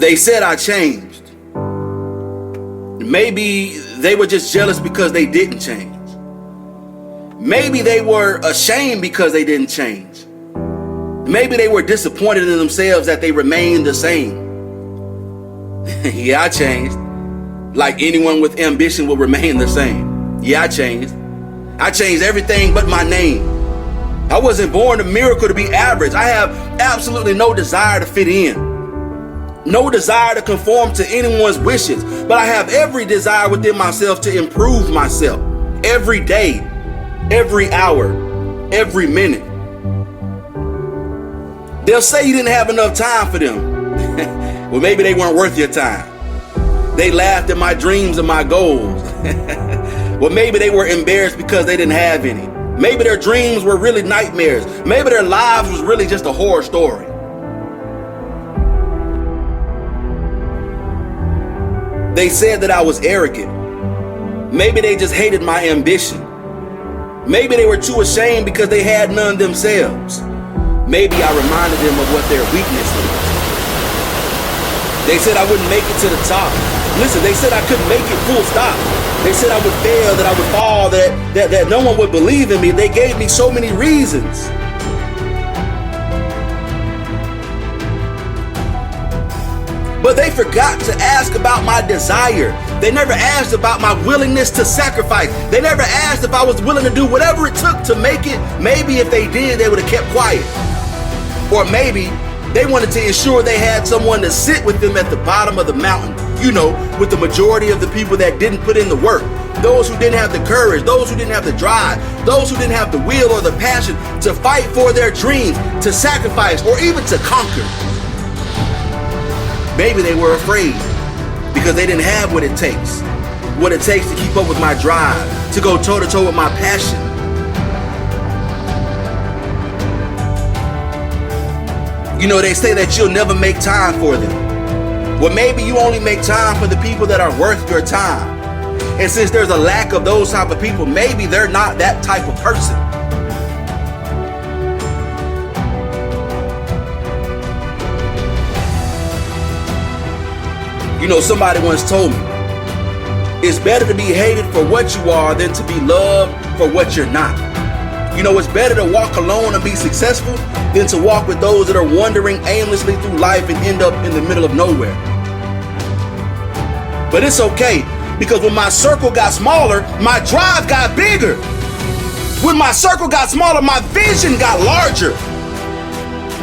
They said I changed. Maybe they were just jealous because they didn't change. Maybe they were ashamed because they didn't change. Maybe they were disappointed in themselves that they remained the same. Yeah, I changed. Like anyone with ambition will remain the same. Yeah, I changed. I changed everything but my name. I wasn't born a miracle to be average. I have absolutely no desire to fit in. No desire to conform to anyone's wishes. But I have every desire within myself to improve myself. Every day, every hour, every minute. They'll say you didn't have enough time for them. Well, maybe they weren't worth your time. They laughed at my dreams and my goals. Well, maybe they were embarrassed because they didn't have any. Maybe their dreams were really nightmares. Maybe their lives was really just a horror story. They said that I was arrogant. Maybe they just hated my ambition. Maybe they were too ashamed because they had none themselves. Maybe I reminded them of what their weakness was. They said I wouldn't make it to the top. Listen, they said I couldn't make it, full stop. They said I would fail, that I would fall, that no one would believe in me. They gave me so many reasons. But they forgot to ask about my desire. They never asked about my willingness to sacrifice. They never asked if I was willing to do whatever it took to make it. Maybe if they did, they would have kept quiet. Or maybe they wanted to ensure they had someone to sit with them at the bottom of the mountain. You know, with the majority of the people that didn't put in the work. Those who didn't have the courage, those who didn't have the drive, those who didn't have the will or the passion to fight for their dreams, to sacrifice, or even to conquer. Maybe they were afraid because they didn't have what it takes to keep up with my drive, to go toe-to-toe with my passion. You know, they say that you'll never make time for them. Well, maybe you only make time for the people that are worth your time. And since there's a lack of those type of people, maybe they're not that type of person. You know, somebody once told me, it's better to be hated for what you are than to be loved for what you're not. You know, it's better to walk alone and be successful than to walk with those that are wandering aimlessly through life and end up in the middle of nowhere. But it's okay, because when my circle got smaller, my drive got bigger. When my circle got smaller, my vision got larger.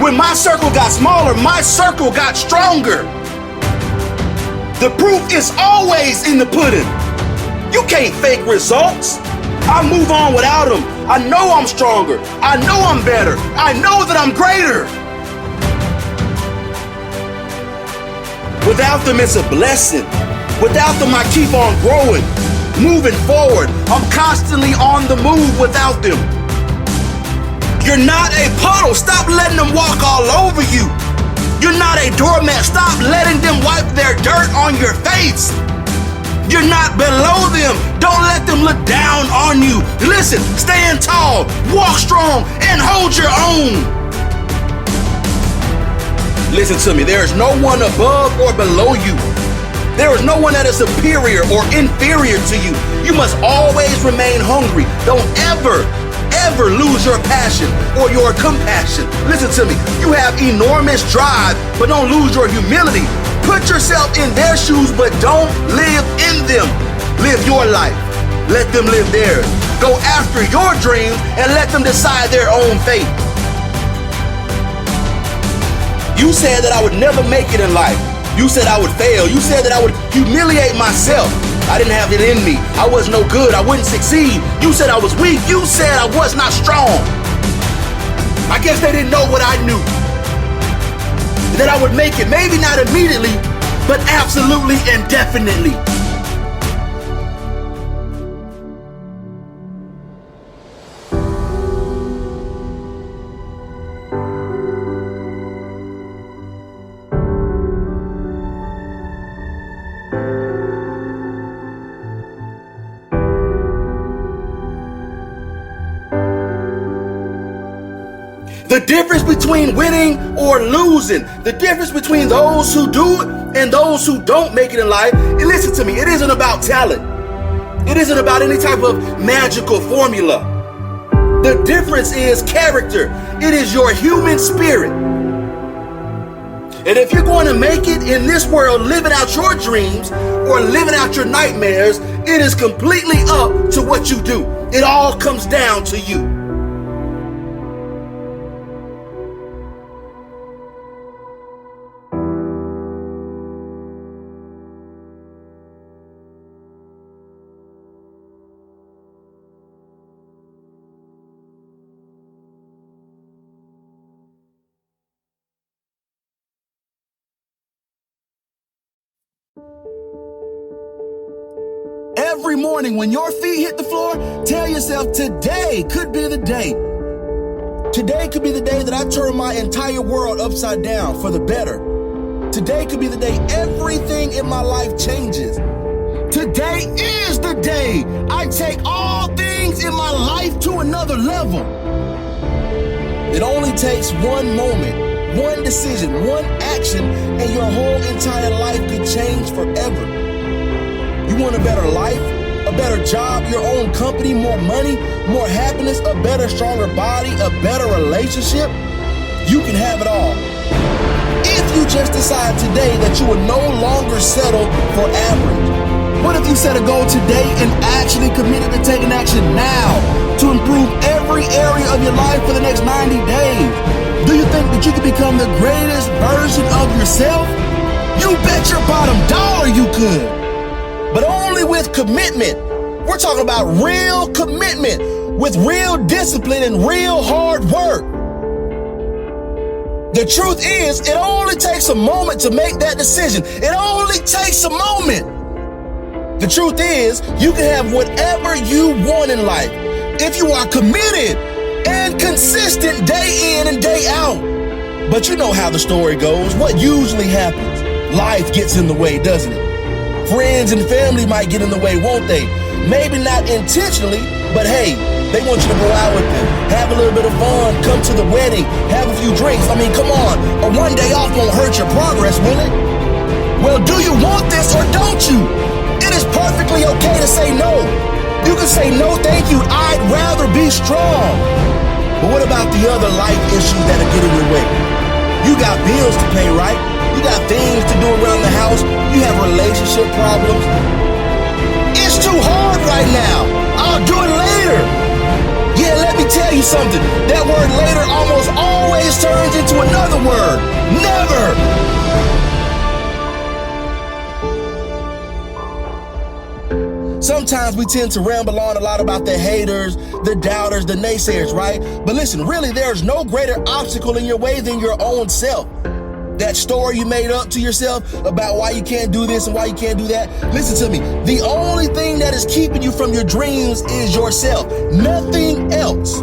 When my circle got smaller, my circle got stronger. The proof is always in the pudding. You can't fake results. I move on without them. I know I'm stronger. I know I'm better. I know that I'm greater. Without them, it's a blessing. Without them, I keep on growing, moving forward. I'm constantly on the move without them. You're not a puddle. Stop letting them walk all over you. You're not a doormat. Stop letting them wipe their dirt on your face. You're not below them. Don't let them look down on you. Listen, stand tall, walk strong, and hold your own. Listen to me. There is no one above or below you. There is no one that is superior or inferior to you. You must always remain hungry. Don't ever lose your passion or your compassion. Listen to me. You have enormous drive, but don't lose your humility. Put yourself in their shoes, but don't live in them. Live your life. Let them live theirs. Go after your dreams and let them decide their own fate. You said that I would never make it in life. You said I would fail. You said that I would humiliate myself. I didn't have it in me. I was no good. I wouldn't succeed. You said I was weak. You said I was not strong. I guess they didn't know what I knew. That I would make it. Maybe not immediately, but absolutely and definitely. The difference between winning or losing, the difference between those who do it and those who don't make it in life, and listen to me, it isn't about talent. It isn't about any type of magical formula. The difference is character. It is your human spirit. And if you're going to make it in this world living out your dreams or living out your nightmares, it is completely up to what you do. It all comes down to you. Every morning when your feet hit the floor, tell yourself today could be the day. Today could be the day that I turn my entire world upside down for the better. Today could be the day everything in my life changes. Today is the day I take all things in my life to another level. It only takes one moment, one decision, one action, and your whole entire life could change forever. You want a better life, a better job, your own company, more money, more happiness, a better, stronger body, a better relationship? You can have it all. If you just decide today that you will no longer settle for average. What if you set a goal today and actually committed to taking action now to improve every area of your life for the next 90 days? Do you think that you can become the greatest version of yourself? You bet your bottom dollar you could. But only with commitment. We're talking about real commitment with real discipline and real hard work. The truth is, it only takes a moment to make that decision. It only takes a moment. The truth is, you can have whatever you want in life if you are committed and consistent day in and day out. But you know how the story goes. What usually happens? Life gets in the way, doesn't it? Friends and family might get in the way, won't they? Maybe not intentionally, but hey, they want you to go out with them, have a little bit of fun, come to the wedding, have a few drinks. I mean, come on, a one day off won't hurt your progress, will it? Well, do you want this or don't you? It is perfectly okay to say no. You can say no, thank you, I'd rather be strong. But what about the other life issues that are getting in your way? You got bills to pay, right? You got things to do around the house. You have relationship problems. It's too hard right now. I'll do it later. Yeah, let me tell you something. That word later almost always turns into another word. Never. Sometimes we tend to ramble on a lot about the haters, the doubters, the naysayers, right? But listen, really, there's no greater obstacle in your way than your own self. That story you made up to yourself about why you can't do this and why you can't do that. Listen to me. The only thing that is keeping you from your dreams is yourself. Nothing else.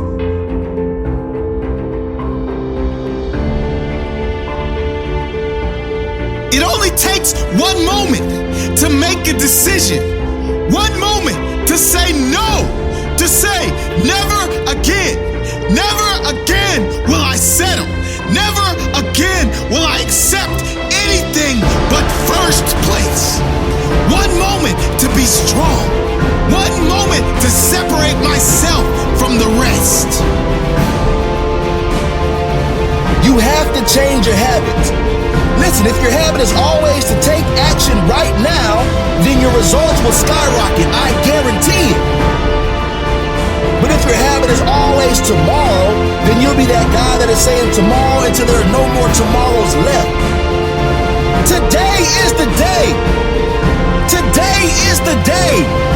It only takes one moment to make a decision. One moment to say no. To say never again. Never again will I settle. Never again will I accept anything but first place. One moment to be strong. One moment to separate myself from the rest. You have to change your habits. Listen, if your habit is always to take action right now, then your results will skyrocket. I guarantee it. But if your habit is always tomorrow, then you'll be that guy that is saying tomorrow until there are no more tomorrows left. Today is the day. Today is the day.